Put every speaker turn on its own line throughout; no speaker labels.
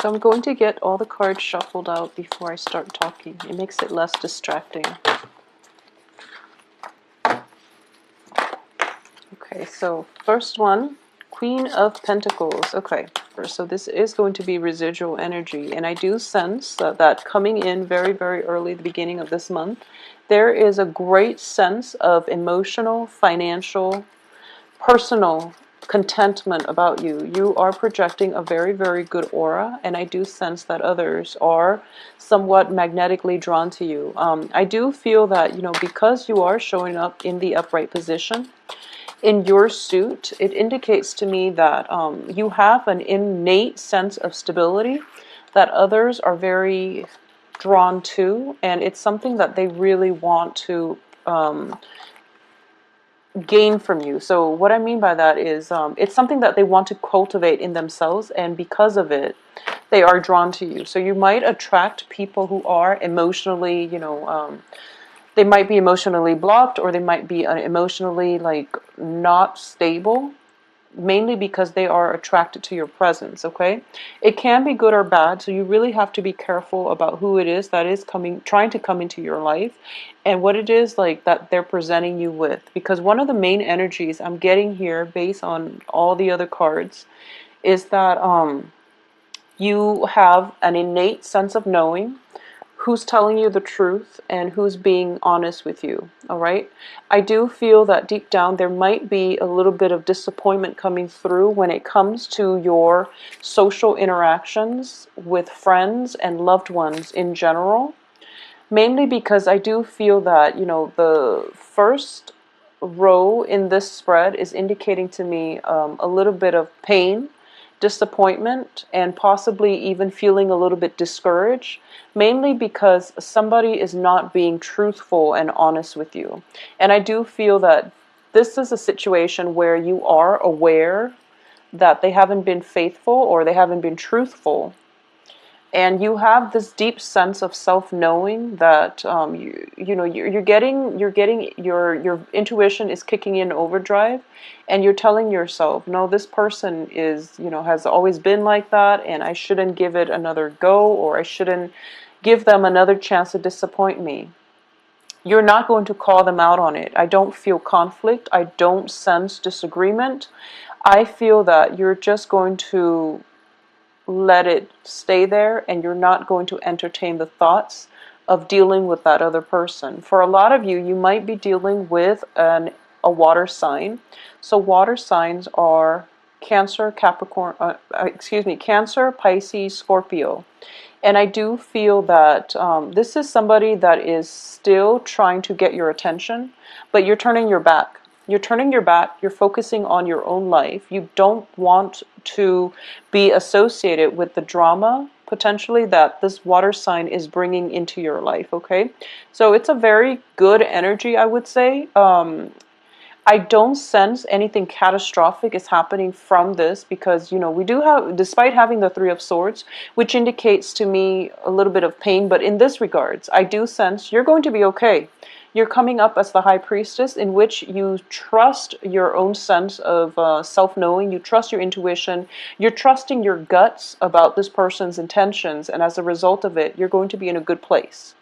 So I'm going to get all the cards shuffled out before I start talking. It makes it less distracting. Okay, so first one, Queen of Pentacles. Okay, so this is going to be residual energy, and I do sense that coming in very, very early, the beginning of this month, there is a great sense of emotional, financial, personal contentment about you. You are projecting a very, very good aura, and I do sense that others are somewhat magnetically drawn to you. I do feel that, you know, because you are showing up in the upright position, in your suit, it indicates to me that you have an innate sense of stability that others are very drawn to, and it's something that they really want to gain from you. So what I mean by that is it's something that they want to cultivate in themselves, and because of it, they are drawn to you. So you might attract people who are emotionally, you know, they might be emotionally blocked, or they might be emotionally like not stable, mainly because they are attracted to your presence. Okay, it can be good or bad, so you really have to be careful about who it is that is trying to come into your life, and what it is like that they're presenting you with. Because one of the main energies I'm getting here, based on all the other cards, is that you have an innate sense of knowing who's telling you the truth and who's being honest with you. All right, I do feel that deep down there might be a little bit of disappointment coming through when it comes to your social interactions with friends and loved ones in general, mainly because I do feel that, you know, the first row in this spread is indicating to me a little bit of pain, disappointment, and possibly even feeling a little bit discouraged, mainly because somebody is not being truthful and honest with you. And I do feel that this is a situation where you are aware that they haven't been faithful or they haven't been truthful, and you have this deep sense of self-knowing that you know, you're getting your intuition is kicking in overdrive, and you're telling yourself, no, this person is, you know, has always been like that, and I shouldn't give it another go, or I shouldn't give them another chance to disappoint me. You're not going to call them out on it. I don't feel conflict. I don't sense disagreement. I feel that you're just going to let it stay there, and you're not going to entertain the thoughts of dealing with that other person. For a lot of you, you might be dealing with a water sign. So water signs are Cancer, Capricorn, Cancer, Pisces, Scorpio. And I do feel that this is somebody that is still trying to get your attention, but you're turning your back. You're turning your back, you're focusing on your own life. You don't want to be associated with the drama, potentially, that this water sign is bringing into your life, okay? So it's a very good energy, I would say. I don't sense anything catastrophic is happening from this, because, you know, we do have, despite having the Three of Swords, which indicates to me a little bit of pain, but in this regards, I do sense you're going to be okay. You're coming up as the High Priestess, in which you trust your own sense of self-knowing, you trust your intuition, you're trusting your guts about this person's intentions, and as a result of it, you're going to be in a good place.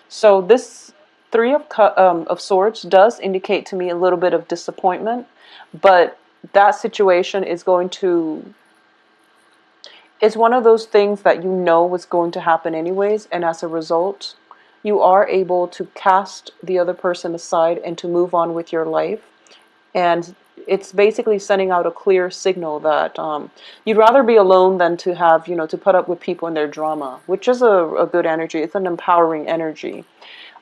So this Three of Swords does indicate to me a little bit of disappointment, but that situation is going to, it's one of those things that you know was going to happen anyways, and as a result, you are able to cast the other person aside and to move on with your life. And it's basically sending out a clear signal that you'd rather be alone than to have, you know, to put up with people and their drama, which is a good energy. It's an empowering energy.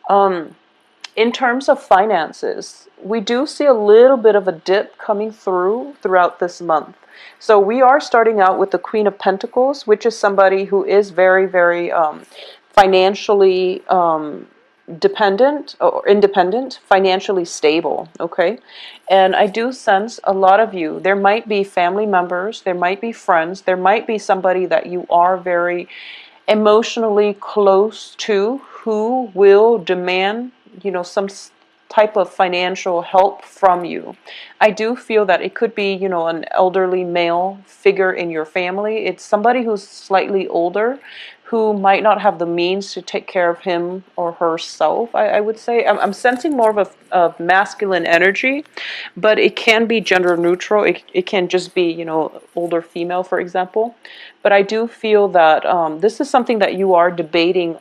In terms of finances, we do see a little bit of a dip coming throughout this month. So we are starting out with the Queen of Pentacles, which is somebody who is very, very financially dependent or independent, financially stable, okay? And I do sense a lot of you, there might be family members, there might be friends, there might be somebody that you are very emotionally close to, who will demand, you know, some type of financial help from you. I do feel that it could be, an elderly male figure in your family. It's somebody who's slightly older who might not have the means to take care of him or herself, I would say. I'm sensing more of a masculine energy, but it can be gender neutral. It can just be, older female, for example. But I do feel that this is something that you are debating.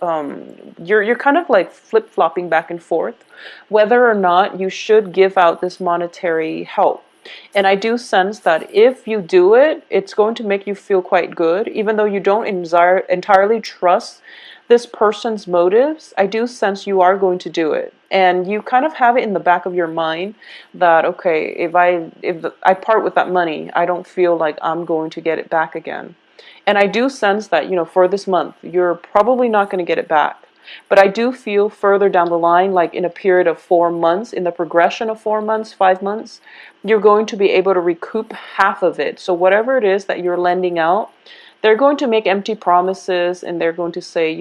You're kind of like flip-flopping back and forth whether or not you should give out this monetary help. And I do sense that if you do it, it's going to make you feel quite good, even though you don't entirely trust this person's motives. I do sense you are going to do it, and you kind of have it in the back of your mind that, okay, if I part with that money, I don't feel like I'm going to get it back again. And I do sense that, for this month, you're probably not going to get it back. But I do feel further down the line, like in a period of 4 months, in the progression of 4 months, 5 months, you're going to be able to recoup half of it. So whatever it is that you're lending out, they're going to make empty promises, and they're going to say,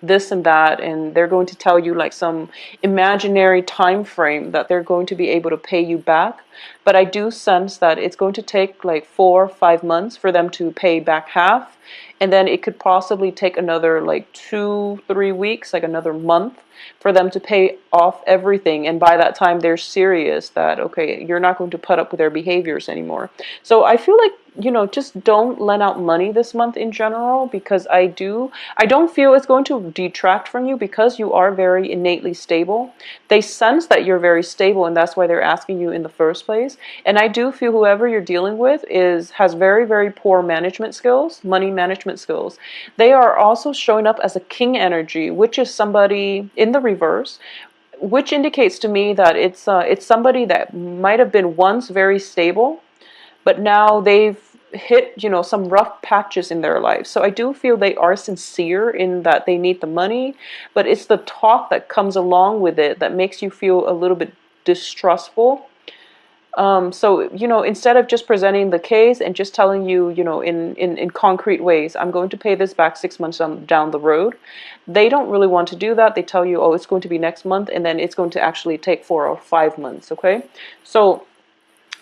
this and that, and they're going to tell you like some imaginary time frame that they're going to be able to pay you back. But I do sense that it's going to take like 4 or 5 months for them to pay back half, and then it could possibly take another like 2-3 weeks, like another month, for them to pay off everything. And by that time, they're serious that, okay, you're not going to put up with their behaviors anymore. So I feel like, just don't lend out money this month in general, because I don't feel it's going to detract from you, because you are very innately stable. They sense that you're very stable, and that's why they're asking you in the first place. And I do feel whoever you're dealing with has very, very poor management skills, money management skills. They are also showing up as a king energy, which is somebody in the reverse, which indicates to me that it's somebody that might have been once very stable, but now they've hit, some rough patches in their life. So I do feel they are sincere in that they need the money, but it's the talk that comes along with it that makes you feel a little bit distrustful. So, instead of just presenting the case and just telling you, in concrete ways, I'm going to pay this back 6 months down the road, they don't really want to do that. They tell you, oh, it's going to be next month, and then it's going to actually take 4 or 5 months, okay? So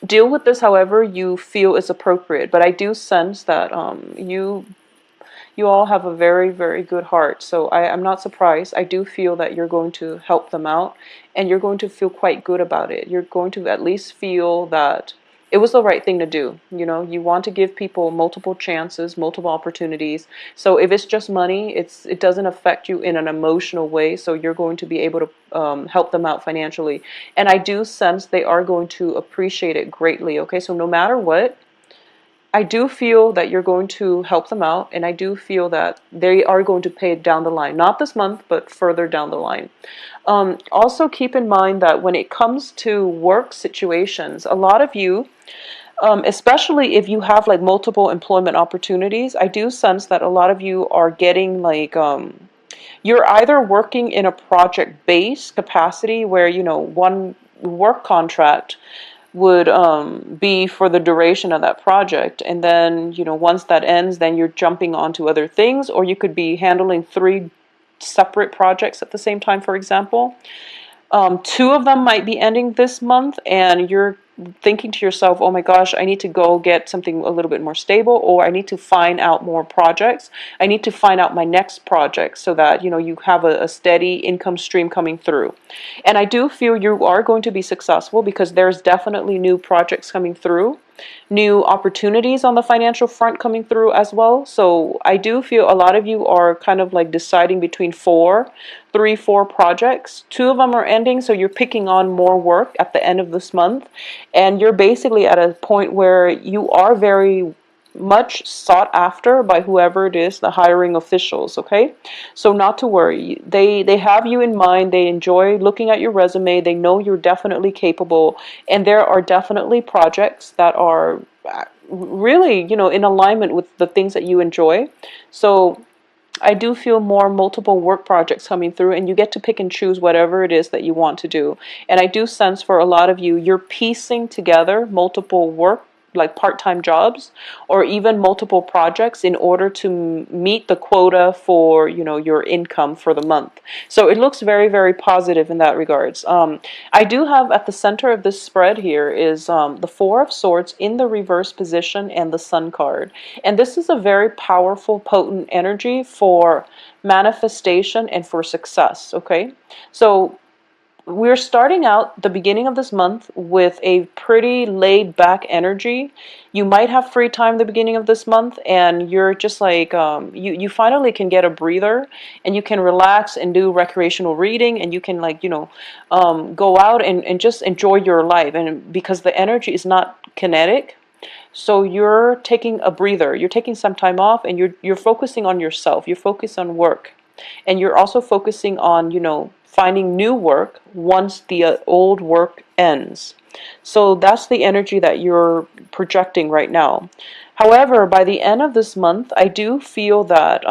deal with this however you feel is appropriate. But I do sense that you all have a very, very good heart. So I'm not surprised. I do feel that you're going to help them out, and you're going to feel quite good about it. You're going to at least feel that it was the right thing to do. You want to give people multiple chances, multiple opportunities. So if it's just money, it doesn't affect you in an emotional way. So you're going to be able to help them out financially. And I do sense they are going to appreciate it greatly. Okay, so no matter what, I do feel that you're going to help them out, and I do feel that they are going to pay it down the line. Not this month, but further down the line. Also keep in mind that when it comes to work situations, a lot of you, especially if you have like multiple employment opportunities, I do sense that a lot of you are getting like, you're either working in a project-based capacity where, one work contract would be for the duration of that project, and then once that ends, then you're jumping onto other things. Or you could be handling 3 separate projects at the same time, for example. 2 of them might be ending this month, and you're thinking to yourself, oh my gosh, I need to go get something a little bit more stable, or I need to find out more projects. I need to find out my next project so that, you have a steady income stream coming through. And I do feel you are going to be successful, because there's definitely new projects coming through, new opportunities on the financial front coming through as well. So I do feel a lot of you are kind of like deciding between 4 projects. 2 of them are ending, so you're picking on more work at the end of this month, and you're basically at a point where you are very much sought after by whoever it is, the hiring officials, okay? So not to worry. They have you in mind. They enjoy looking at your resume. They know you're definitely capable, and there are definitely projects that are really, in alignment with the things that you enjoy. So I do feel more multiple work projects coming through, and you get to pick and choose whatever it is that you want to do. And I do sense for a lot of you, you're piecing together multiple work like part-time jobs or even multiple projects in order to meet the quota for, you know, your income for the month. So it looks very, very positive in that regards. I do have at the center of this spread here is the Four of Swords in the reverse position and the Sun card. And this is a very powerful, potent energy for manifestation and for success, okay? So we're starting out the beginning of this month with a pretty laid back energy. You might have free time the beginning of this month, and you're just like, you finally can get a breather and you can relax and do recreational reading, and you can, like, you know, go out and just enjoy your life. And because the energy is not kinetic, so you're taking a breather, you're taking some time off, and you're focusing on yourself, you're focused on work, and you're also focusing on, you know, finding new work once the old work ends. So that's the energy that you're projecting right now. However, by the end of this month, I do feel that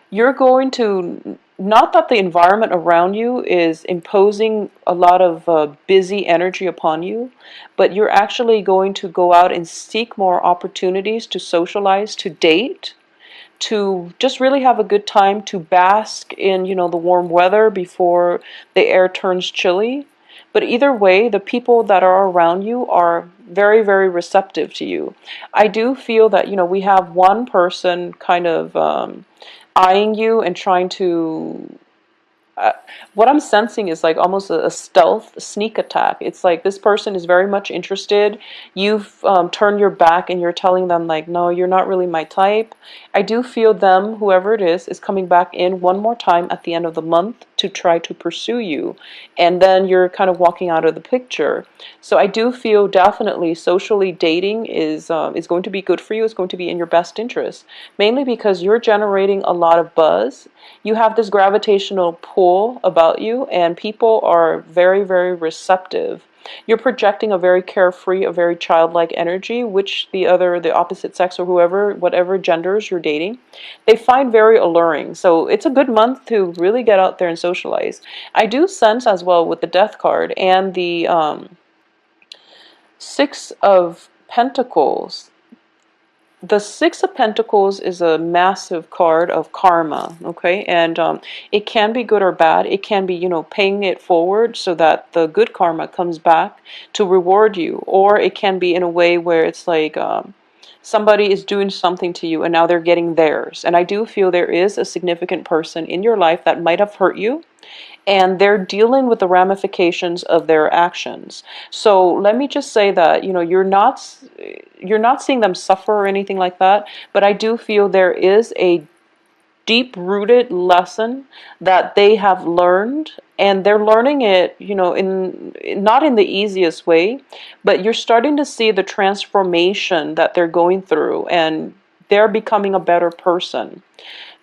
you're going to, not that the environment around you is imposing a lot of busy energy upon you, but you're actually going to go out and seek more opportunities to socialize, to date, to just really have a good time, to bask in, you know, the warm weather before the air turns chilly. But either way, the people that are around you are very, very receptive to you. I do feel that, you know, we have one person kind of eyeing you and trying to, what I'm sensing is like almost a stealth sneak attack. It's like this person is very much interested. You've turned your back and you're telling them like, no, you're not really my type. I do feel them, whoever it is coming back in one more time at the end of the month to try to pursue you. And then you're kind of walking out of the picture. So I do feel definitely socially dating is going to be good for you. It's going to be in your best interest, mainly because you're generating a lot of buzz. You have this gravitational pull about you, and people are very, very receptive. You're projecting a very carefree, a very childlike energy, which the opposite sex or whoever, whatever genders you're dating, they find very alluring. So it's a good month to really get out there and socialize. I do sense as well with the Death card and the Six of Pentacles. The Six of Pentacles is a massive card of karma, okay? And it can be good or bad. It can be, you know, paying it forward so that the good karma comes back to reward you. Or it can be in a way where it's like somebody is doing something to you and now they're getting theirs. And I do feel there is a significant person in your life that might have hurt you, and they're dealing with the ramifications of their actions. So let me just say that, you know, you're not seeing them suffer or anything like that, but I do feel there is a deep-rooted lesson that they have learned, and they're learning it, you know, in not in the easiest way, but you're starting to see the transformation that they're going through, and they're becoming a better person.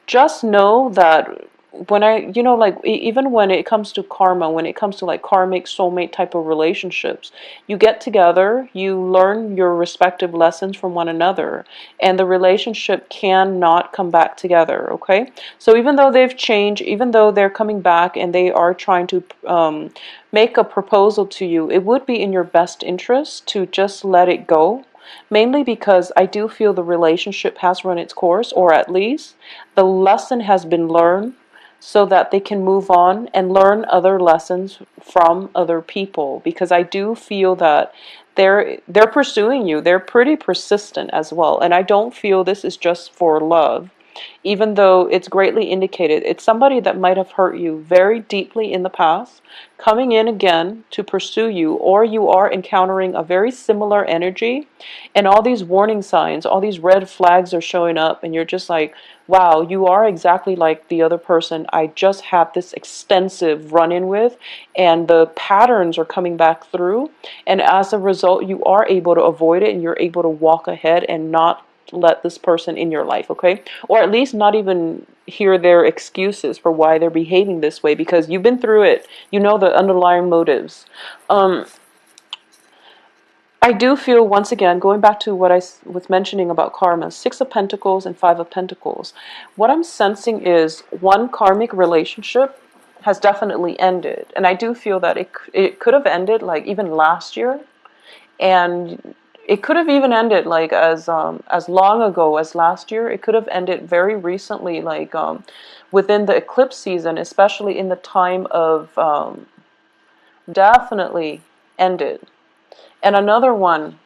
Just know that when you know, like, even when it comes to karma, when it comes to like karmic soulmate type of relationships, you get together, you learn your respective lessons from one another, and the relationship cannot come back together, okay? So even though they've changed, even though they're coming back and they are trying to make a proposal to you, it would be in your best interest to just let it go. Mainly because I do feel the relationship has run its course, or at least the lesson has been learned, so that they can move on and learn other lessons from other people. Because I do feel that they're pursuing you. They're pretty persistent as well. And I don't feel this is just for love. Even though it's greatly indicated, it's somebody that might have hurt you very deeply in the past, coming in again to pursue you, or you are encountering a very similar energy, and all these warning signs, all these red flags are showing up, and you're just like, wow, you are exactly like the other person I just had this extensive run-in with, and the patterns are coming back through, and as a result, you are able to avoid it, and you're able to walk ahead and not let this person in your life, okay? Or at least not even hear their excuses for why they're behaving this way, because you've been through it. You know the underlying motives. I do feel, once again, going back to what I was mentioning about karma, Six of Pentacles and Five of Pentacles, what I'm sensing is one karmic relationship has definitely ended. And I do feel that it could have ended like even last year. And It could have even ended like as long ago as last year. It could have ended very recently, like within the eclipse season, especially in the time of definitely ended. And another one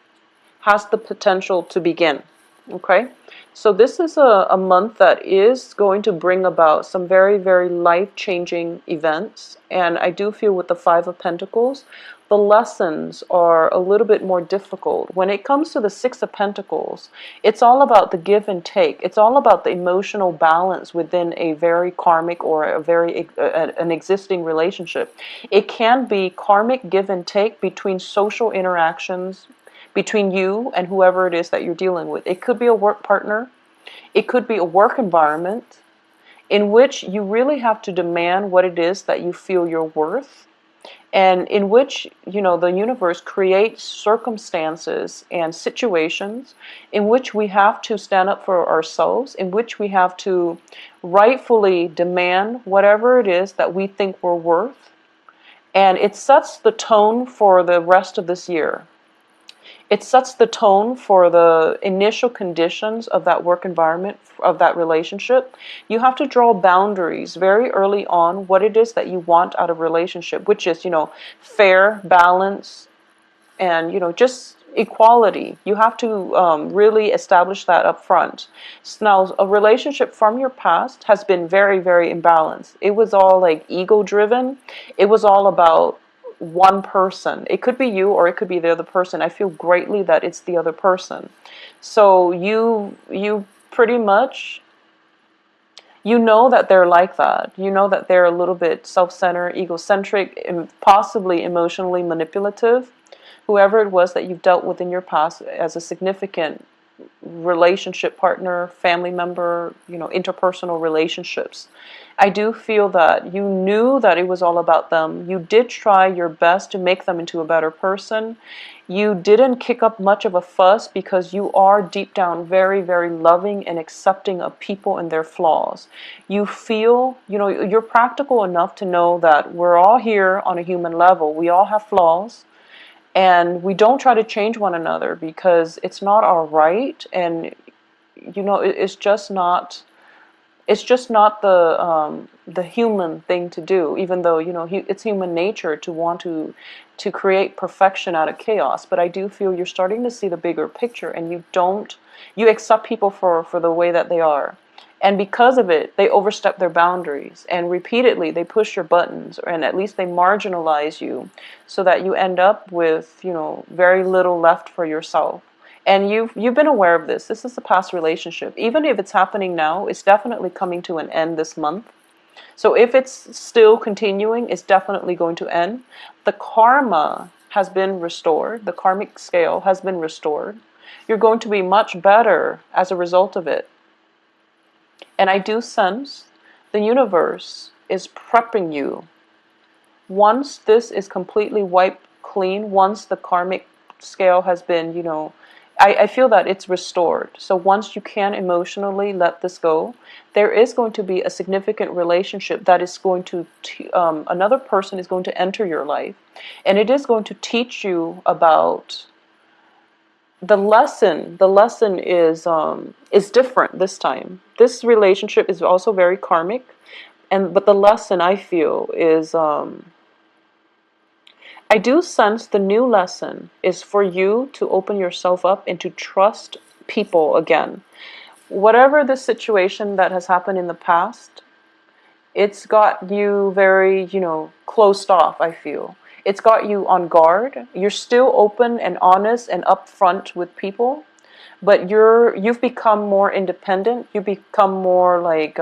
has the potential to begin. Okay, so this is a month that is going to bring about some very, very life-changing events. And I do feel with the Five of Pentacles, the lessons are a little bit more difficult. When it comes to the Six of Pentacles, it's all about the give and take. It's all about the emotional balance within a very karmic or a very an existing relationship. It can be karmic give and take between social interactions, between you and whoever it is that you're dealing with. It could be a work partner. It could be a work environment in which you really have to demand what it is that you feel you're worth, and in which, you know, the universe creates circumstances and situations in which we have to stand up for ourselves, in which we have to rightfully demand whatever it is that we think we're worth. And it sets the tone for the rest of this year. It sets the tone for the initial conditions of that work environment, of that relationship. You have to draw boundaries very early on, what it is that you want out of a relationship, which is, you know, fair, balance, and, you know, just equality. You have to really establish that up front. So now, a relationship from your past has been very, very imbalanced. It was all like ego driven. It was all about one person. It could be you or it could be the other person. I feel greatly that it's the other person. So you pretty much, you know that they're like that. You know that they're a little bit self-centered, egocentric, and possibly emotionally manipulative. Whoever it was that you've dealt with in your past as a significant relationship partner, family member, you know, interpersonal relationships. I do feel that you knew that it was all about them. You did try your best to make them into a better person. You didn't kick up much of a fuss because you are deep down very, very loving and accepting of people and their flaws. You feel, you know, you're practical enough to know that we're all here on a human level. We all have flaws. And we don't try to change one another because it's not our right, and you know, it's just not the human thing to do. Even though, you know, it's human nature to want to create perfection out of chaos. But I do feel you're starting to see the bigger picture, and you accept people for the way that they are. And because of it, they overstep their boundaries, and repeatedly they push your buttons, and at least they marginalize you, so that you end up with, you know, very little left for yourself. And you've been aware of this. This is a past relationship. Even if it's happening now, it's definitely coming to an end this month. So if it's still continuing, it's definitely going to end. The karma has been restored. The karmic scale has been restored. You're going to be much better as a result of it. And I do sense the universe is prepping you. Once this is completely wiped clean, once the karmic scale has been, you know, I feel that it's restored. So once you can emotionally let this go, there is going to be a significant relationship that is going to, another person is going to enter your life. And it is going to teach you about the lesson is different this time. This relationship is also very karmic, but the lesson I feel is I do sense the new lesson is for you to open yourself up and to trust people again. Whatever the situation that has happened in the past, it's got you very, you know, closed off, I feel. It's got you on guard. You're still open and honest and upfront with people, but you've become more independent. You become more like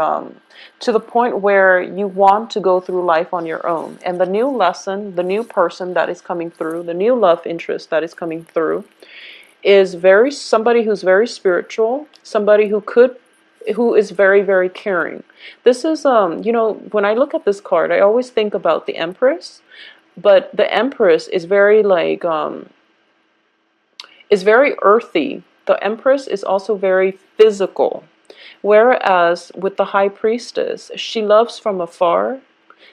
to the point where you want to go through life on your own. And the new lesson, the new person that is coming through, the new love interest that is coming through, is somebody who's very spiritual, somebody who is very, very caring. This is you know, when I look at this card, I always think about the Empress. But the Empress is very like is very earthy. The Empress is also very physical. Whereas with the High Priestess, she loves from afar.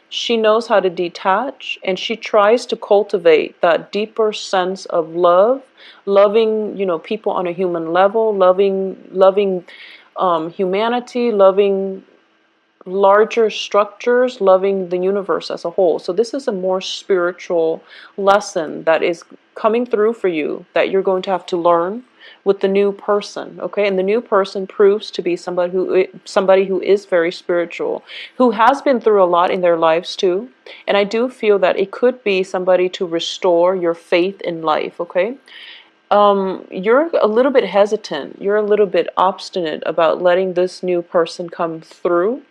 She knows how to detach, and she tries to cultivate that deeper sense of love, loving, people on a human level, loving humanity, loving larger structures, loving the universe as a whole. So this is a more spiritual lesson that is coming through for you, that you're going to have to learn with the new person. Okay, and the new person proves to be somebody who is very spiritual, who has been through a lot in their lives too. And I do feel that it could be somebody to restore your faith in life. Okay, you're a little bit hesitant, you're a little bit obstinate about letting this new person come through.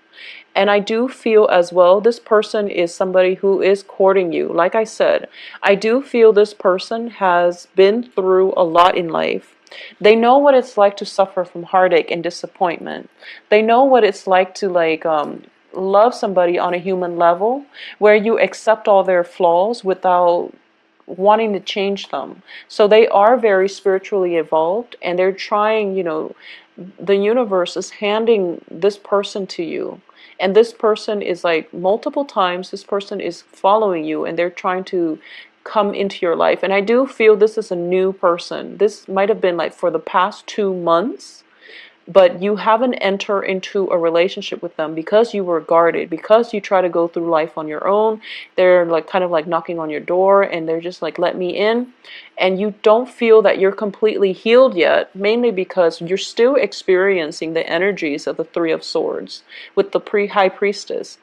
And I do feel as well, this person is somebody who is courting you. Like I said, I do feel this person has been through a lot in life. They know what it's like to suffer from heartache and disappointment. They know what it's like to love somebody on a human level, where you accept all their flaws without wanting to change them. So they are very spiritually evolved, and they're trying, the universe is handing this person to you. And this person is like multiple times, this person is following you, and they're trying to come into your life. And I do feel this is a new person. This might have been like for the past 2 months, but you haven't entered into a relationship with them because you were guarded, because you try to go through life on your own. They're like kind of like knocking on your door, and they're just like, let me in. And you don't feel that you're completely healed yet, mainly because you're still experiencing the energies of the Three of Swords with the high priestess.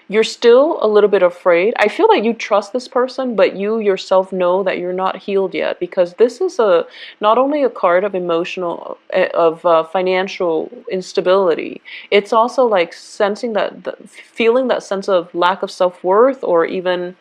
You're still a little bit afraid. I feel like you trust this person, but you yourself know that you're not healed yet, because this is not only a card of financial instability. It's also like sensing feeling that sense of lack of self-worth, or even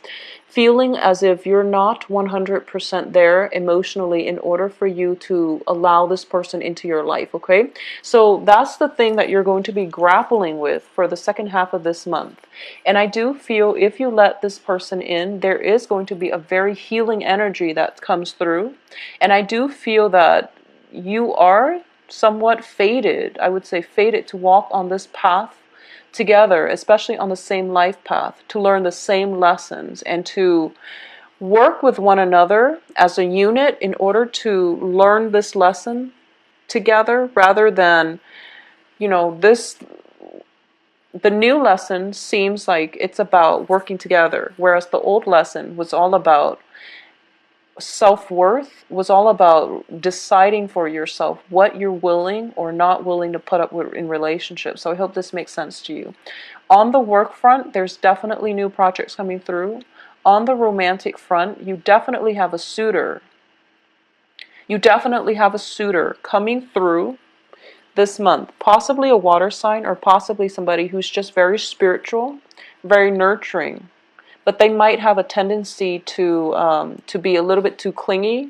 feeling as if you're not 100% there emotionally in order for you to allow this person into your life. Okay, so that's the thing that you're going to be grappling with for the second half of this month. And I do feel if you let this person in, there is going to be a very healing energy that comes through. And I do feel that you are somewhat fated, I would say fated, to walk on this path together, especially on the same life path, to learn the same lessons and to work with one another as a unit in order to learn this lesson together, rather than, this. The new lesson seems like it's about working together, whereas the old lesson was all about self-worth, was all about deciding for yourself what you're willing or not willing to put up with in relationships. So I hope this makes sense to you. On the work front, there's definitely new projects coming through. On the romantic front, you definitely have a suitor. You definitely have a suitor coming through this month, possibly a water sign, or possibly somebody who's just very spiritual, very nurturing, but they might have a tendency to be a little bit too clingy.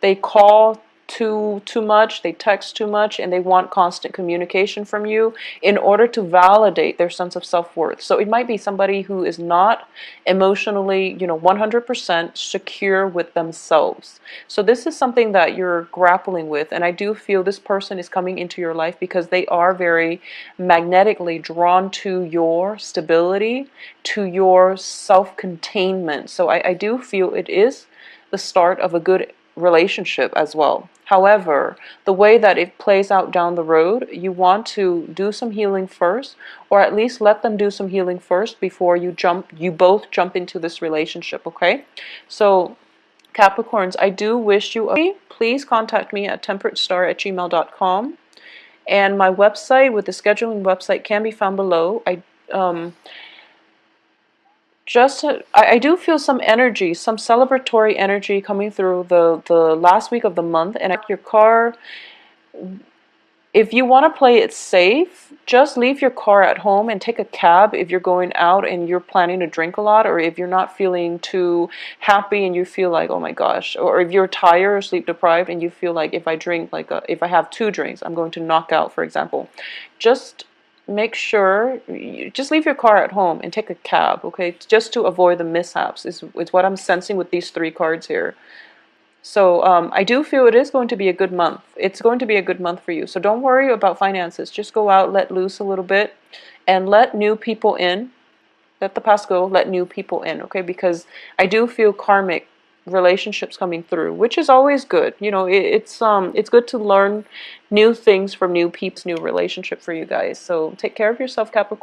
They call too much, they text too much, and they want constant communication from you in order to validate their sense of self-worth. So it might be somebody who is not emotionally, 100% secure with themselves. So this is something that you're grappling with, and I do feel this person is coming into your life because they are very magnetically drawn to your stability, to your self-containment. So I do feel it is the start of a good relationship as well. However, the way that it plays out down the road, you want to do some healing first, or at least let them do some healing first before you both jump into this relationship. Okay, so Capricorns, I do wish you please contact me at temperatestar@gmail.com, and my website with the scheduling website can be found below. I do feel some energy, some celebratory energy coming through the last week of the month. And your car, if you want to play it safe, just leave your car at home and take a cab if you're going out and you're planning to drink a lot, or if you're not feeling too happy and you feel like, oh my gosh, or if you're tired or sleep deprived and you feel like if if I have 2 drinks, I'm going to knock out, for example. Just make sure you just leave your car at home and take a cab, okay? Just to avoid the mishaps is what I'm sensing with these 3 cards here. So I do feel it is going to be a good month. It's going to be a good month for you. So don't worry about finances. Just go out, let loose a little bit, and let new people in. Let the past go, let new people in, okay? Because I do feel karmic relationships coming through, which is always good. You know, it's good to learn new things from new people, new relationship for you guys. So take care of yourself, Capricorn.